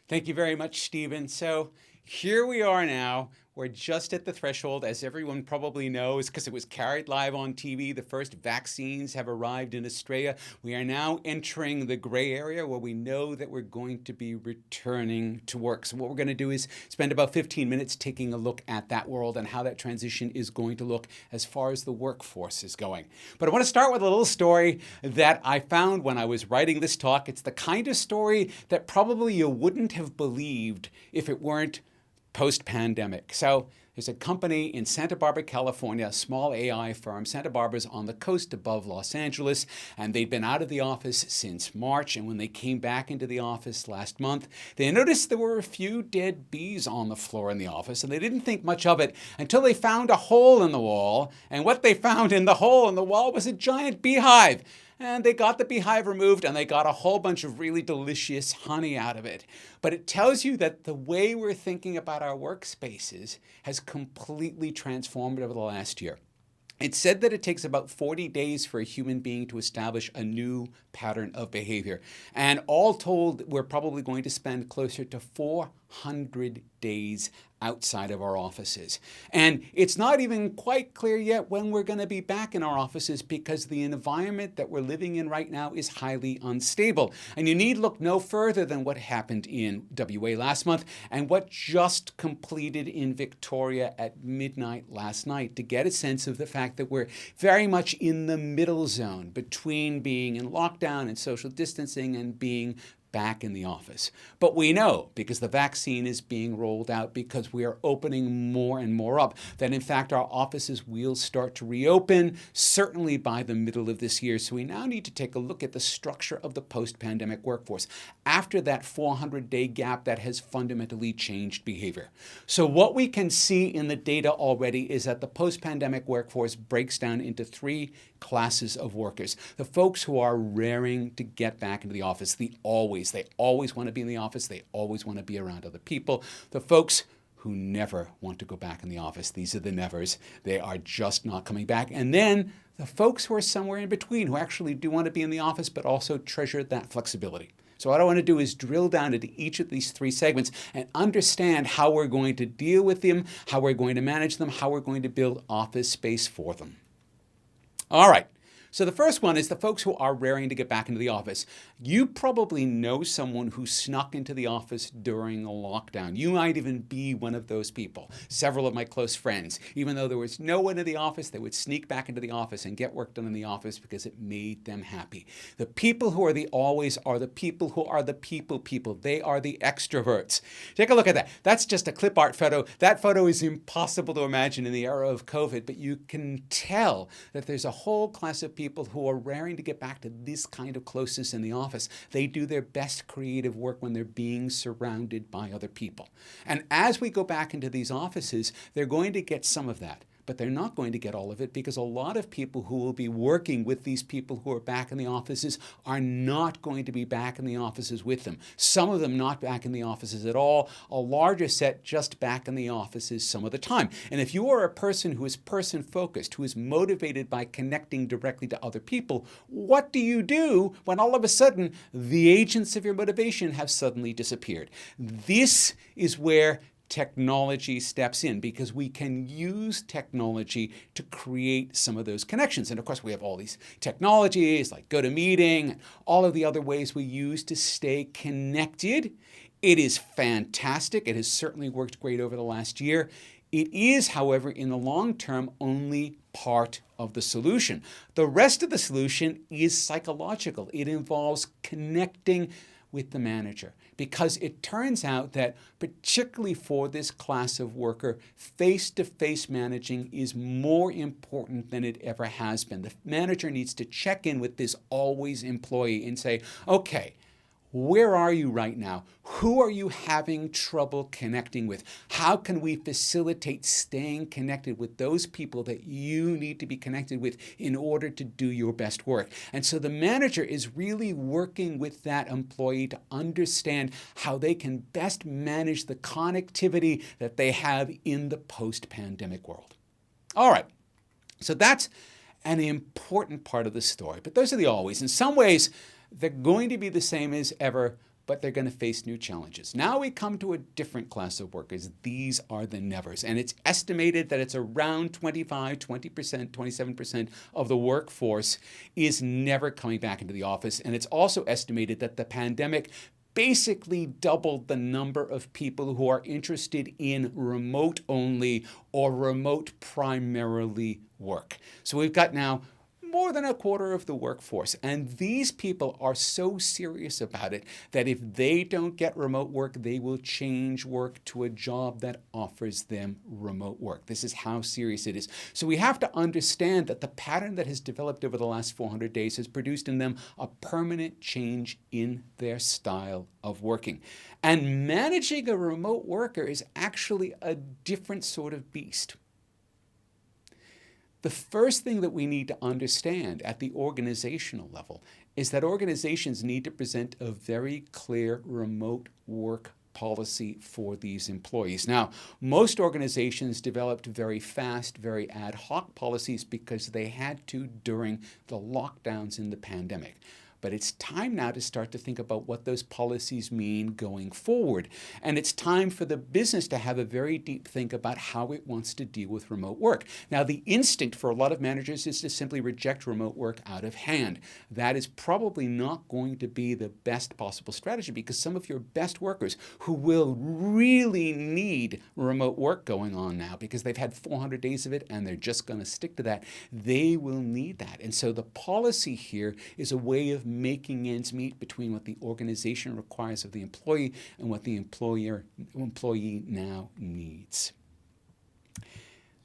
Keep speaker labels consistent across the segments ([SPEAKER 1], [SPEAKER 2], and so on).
[SPEAKER 1] Thank you very much, Stephen. So here we are now. We're just at the threshold, as everyone probably knows, because it was carried live on TV. The first vaccines have arrived in Australia. We are now entering the gray area where we know that we're going to be returning to work. So what we're going to do is spend about 15 minutes taking a look at that world and how that transition is going to look as far as the workforce is going. But I want to start with a little story that I found when I was writing this talk. It's the kind of story that probably you wouldn't have believed if it weren't post-pandemic. So there's a company in Santa Barbara, California, a small AI firm. Santa Barbara's on the coast above Los Angeles, and they'd been out of the office since March. And when they came back into the office last month, they noticed there were a few dead bees on the floor in the office, and they didn't think much of it until they found a hole in the wall. And what they found in the hole in the wall was a giant beehive. And they got the beehive removed, and they got a whole bunch of really delicious honey out of it. But it tells you that the way we're thinking about our workspaces has completely transformed over the last year. It's said that it takes about 40 days for a human being to establish a new pattern of behavior. And all told, we're probably going to spend closer to 400 days outside of our offices. And it's not even quite clear yet when we're going to be back in our offices, because the environment that we're living in right now is highly unstable. And you need look no further than what happened in WA last month and what just completed in Victoria at midnight last night to get a sense of the fact that we're very much in the middle zone between being in lockdown and social distancing and being back in the office. But we know, because the vaccine is being rolled out, because we are opening more and more up, that in fact our offices will start to reopen, certainly by the middle of this year. So we now need to take a look at the structure of the post-pandemic workforce after that 400-day gap that has fundamentally changed behavior. So what we can see in the data already is that the post-pandemic workforce breaks down into three classes of workers. The folks who are raring to get back into the office, they always want to be in the office. They always want to be around other people. The folks who never want to go back in the office, these are the nevers. They are just not coming back. And then the folks who are somewhere in between, who actually do want to be in the office, but also treasure that flexibility. So what I want to do is drill down into each of these three segments and understand how we're going to deal with them, how we're going to manage them, how we're going to build office space for them. All right. So the first one is the folks who are raring to get back into the office. You probably know someone who snuck into the office during a lockdown. You might even be one of those people. Several of my close friends, even though there was no one in the office, they would sneak back into the office and get work done in the office because it made them happy. The people who are the always are the people who are the people. They are the extroverts. Take a look at that. That's just a clip art photo. That photo is impossible to imagine in the era of COVID, but you can tell that there's a whole class of people who are raring to get back to this kind of closeness in the office. They do their best creative work when they're being surrounded by other people. And as we go back into these offices, they're going to get some of that. But they're not going to get all of it, because a lot of people who will be working with these people who are back in the offices are not going to be back in the offices with them. Some of them not back in the offices at all. A larger set just back in the offices some of the time. And if you are a person who is person-focused, who is motivated by connecting directly to other people, what do you do when all of a sudden the agents of your motivation have suddenly disappeared? This is where technology steps in, because we can use technology to create some of those connections. And of course, we have all these technologies like GoToMeeting and all of the other ways we use to stay connected. It is fantastic. It has certainly worked great over the last year. It is, however, in the long term, only part of the solution. The rest of the solution is psychological. It involves connecting with the manager, because it turns out that particularly for this class of worker, face-to-face managing is more important than it ever has been. The manager needs to check in with this always employee and say, okay, where are you right now? Who are you having trouble connecting with? How can we facilitate staying connected with those people that you need to be connected with in order to do your best work? And so the manager is really working with that employee to understand how they can best manage the connectivity that they have in the post-pandemic world. All right, so that's an important part of the story, but those are the always. In some ways, they're going to be the same as ever, but they're going to face new challenges. Now we come to a different class of workers. These are the nevers. And it's estimated that it's around 25, 20%, 27% of the workforce is never coming back into the office. And it's also estimated that the pandemic basically doubled the number of people who are interested in remote only or remote primarily work. So we've got now more than a quarter of the workforce. And these people are so serious about it that if they don't get remote work, they will change work to a job that offers them remote work. This is how serious it is. So we have to understand that the pattern that has developed over the last 400 days has produced in them a permanent change in their style of working. And managing a remote worker is actually a different sort of beast. The first thing that we need to understand at the organizational level is that organizations need to present a very clear remote work policy for these employees. Now, most organizations developed very fast, very ad hoc policies because they had to during the lockdowns in the pandemic. But it's time now to start to think about what those policies mean going forward. And it's time for the business to have a very deep think about how it wants to deal with remote work. Now, the instinct for a lot of managers is to simply reject remote work out of hand. That is probably not going to be the best possible strategy because some of your best workers who will really need remote work going on now because they've had 400 days of it and they're just going to stick to that, they will need that. And so the policy here is a way of making ends meet between what the organization requires of the employee and what the employee now needs.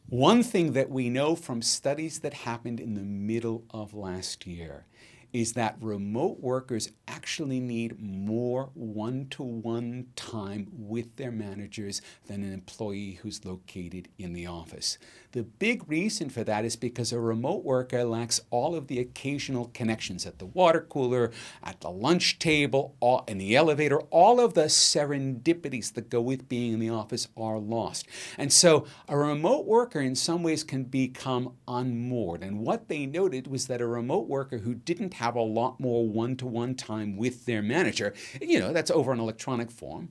[SPEAKER 1] One thing that we know from studies that happened in the middle of last year is that remote workers actually need more one-to-one time with their managers than an employee who's located in the office. The big reason for that is because a remote worker lacks all of the occasional connections at the water cooler, at the lunch table, in the elevator. All of the serendipities that go with being in the office are lost. And so a remote worker in some ways can become unmoored. And what they noted was that a remote worker who didn't have a lot more one-to-one time with their manager, that's over an electronic form,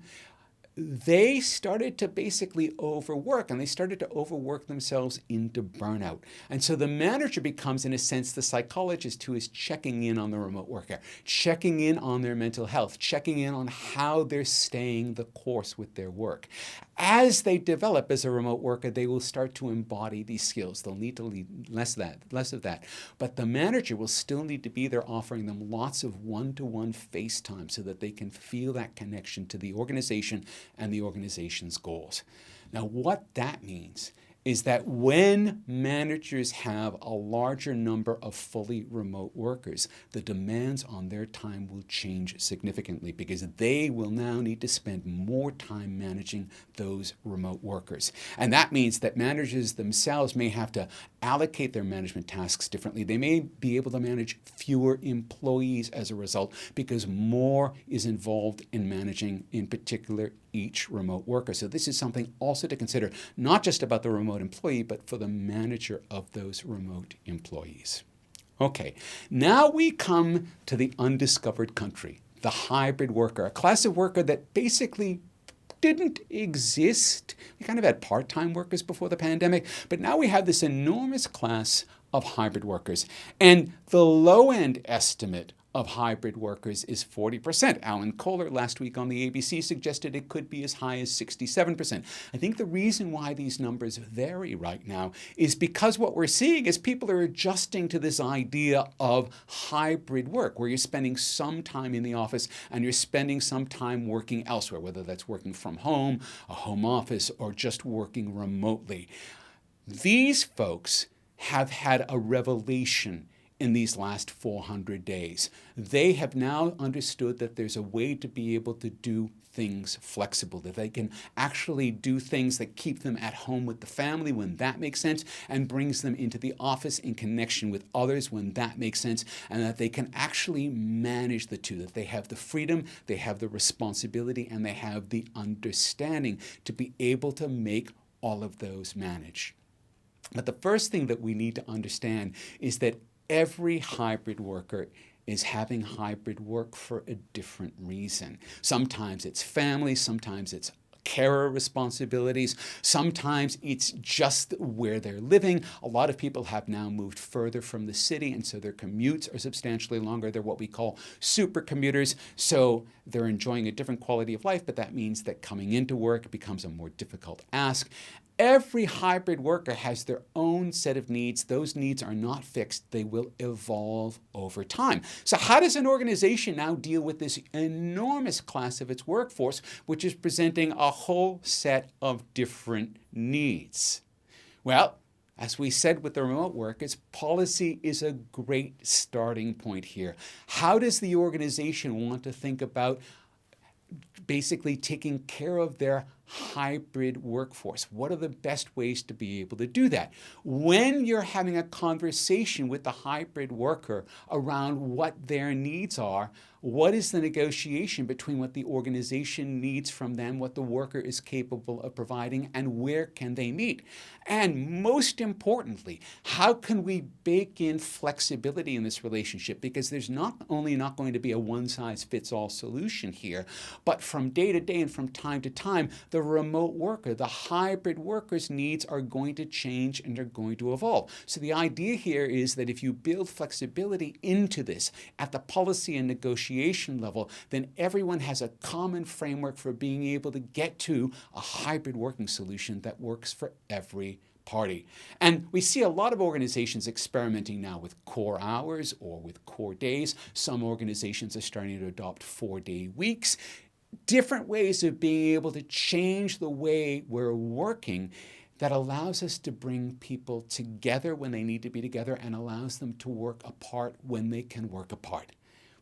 [SPEAKER 1] they started to basically overwork, and they started to overwork themselves into burnout. And so the manager becomes, in a sense, the psychologist who is checking in on the remote worker, checking in on their mental health, checking in on how they're staying the course with their work. As they develop as a remote worker, they will start to embody these skills. They'll need to lead less of that. But the manager will still need to be there offering them lots of one-to-one face time so that they can feel that connection to the organization and the organization's goals. Now, what that means is that when managers have a larger number of fully remote workers, the demands on their time will change significantly because they will now need to spend more time managing those remote workers. And that means that managers themselves may have to allocate their management tasks differently. They may be able to manage fewer employees as a result because more is involved in managing, in particular, each remote worker. So this is something also to consider, not just about the remote employee, but for the manager of those remote employees. Okay, now we come to the undiscovered country, the hybrid worker, a class of worker that basically didn't exist. We kind of had part-time workers before the pandemic, but now we have this enormous class of hybrid workers. And the low-end estimate of hybrid workers is 40%. Alan Kohler last week on the ABC suggested it could be as high as 67%. I think the reason why these numbers vary right now is because what we're seeing is people are adjusting to this idea of hybrid work, where you're spending some time in the office and you're spending some time working elsewhere, whether that's working from home, a home office, or just working remotely. These folks have had a revelation in these last 400 days. They have now understood that there's a way to be able to do things flexible, that they can actually do things that keep them at home with the family when that makes sense and brings them into the office in connection with others when that makes sense, and that they can actually manage the two, that they have the freedom, they have the responsibility, and they have the understanding to be able to make all of those manage. But the first thing that we need to understand is that every hybrid worker is having hybrid work for a different reason. Sometimes it's family, sometimes it's carer responsibilities. Sometimes it's just where they're living. A lot of people have now moved further from the city, and so their commutes are substantially longer. They're what we call super commuters. So they're enjoying a different quality of life, but that means that coming into work becomes a more difficult ask. Every hybrid worker has their own set of needs. Those needs are not fixed. They will evolve over time. So how does an organization now deal with this enormous class of its workforce, which is presenting a whole set of different needs? Well, as we said with the remote workers, policy is a great starting point here. How does the organization want to think about basically taking care of their hybrid workforce? What are the best ways to be able to do that? When you're having a conversation with the hybrid worker around what their needs are, what is the negotiation between what the organization needs from them, what the worker is capable of providing, and where can they meet? And most importantly, how can we bake in flexibility in this relationship? Because there's not only not going to be a one-size-fits-all solution here, but from day to day and from time to time, the remote worker, the hybrid worker's needs are going to change and are going to evolve. So the idea here is that if you build flexibility into this at the policy and negotiation level, then everyone has a common framework for being able to get to a hybrid working solution that works for every party. And we see a lot of organizations experimenting now with core hours or with core days. Some organizations are starting to adopt 4-day weeks. Different ways of being able to change the way we're working that allows us to bring people together when they need to be together and allows them to work apart when they can work apart.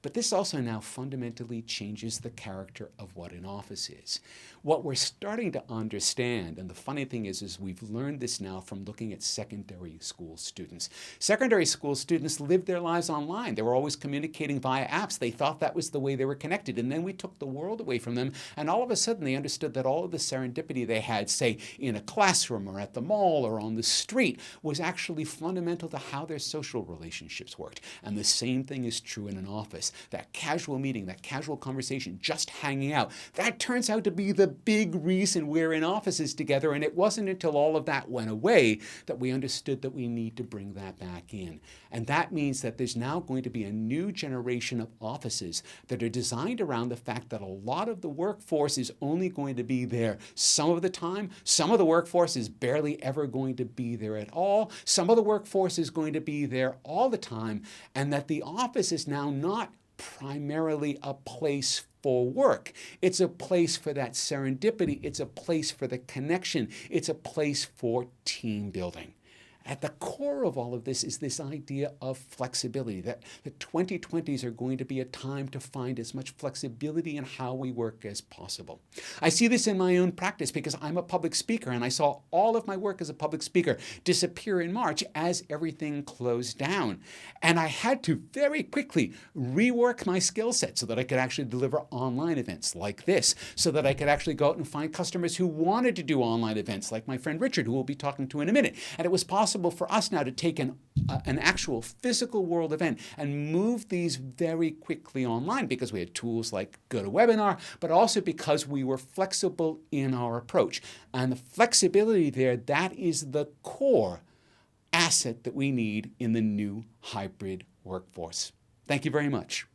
[SPEAKER 1] But this also now fundamentally changes the character of what an office is. What we're starting to understand, and the funny thing is we've learned this now from looking at secondary school students. Secondary school students lived their lives online. They were always communicating via apps. They thought that was the way they were connected. And then we took the world away from them, and all of a sudden they understood that all of the serendipity they had, say, in a classroom or at the mall or on the street, was actually fundamental to how their social relationships worked. And the same thing is true in an office. That casual meeting, that casual conversation, just hanging out, that turns out to be the big reason we're in offices together. And it wasn't until all of that went away that we understood that we need to bring that back in. And that means that there's now going to be a new generation of offices that are designed around the fact that a lot of the workforce is only going to be there some of the time. Some of the workforce is barely ever going to be there at all. Some of the workforce is going to be there all the time. And that the office is now not primarily a place for work. It's a place for that serendipity. It's a place for the connection. It's a place for team building. At the core of all of this is this idea of flexibility, that the 2020s are going to be a time to find as much flexibility in how we work as possible. I see this in my own practice because I'm a public speaker, and I saw all of my work as a public speaker disappear in March as everything closed down. And I had to very quickly rework my skill set so that I could actually deliver online events like this, so that I could actually go out and find customers who wanted to do online events like my friend Richard, who we'll be talking to in a minute. And it was possible for us now to take an actual physical world event and move these very quickly online because we had tools like GoToWebinar, but also because we were flexible in our approach. And the flexibility there, that is the core asset that we need in the new hybrid workforce. Thank you very much.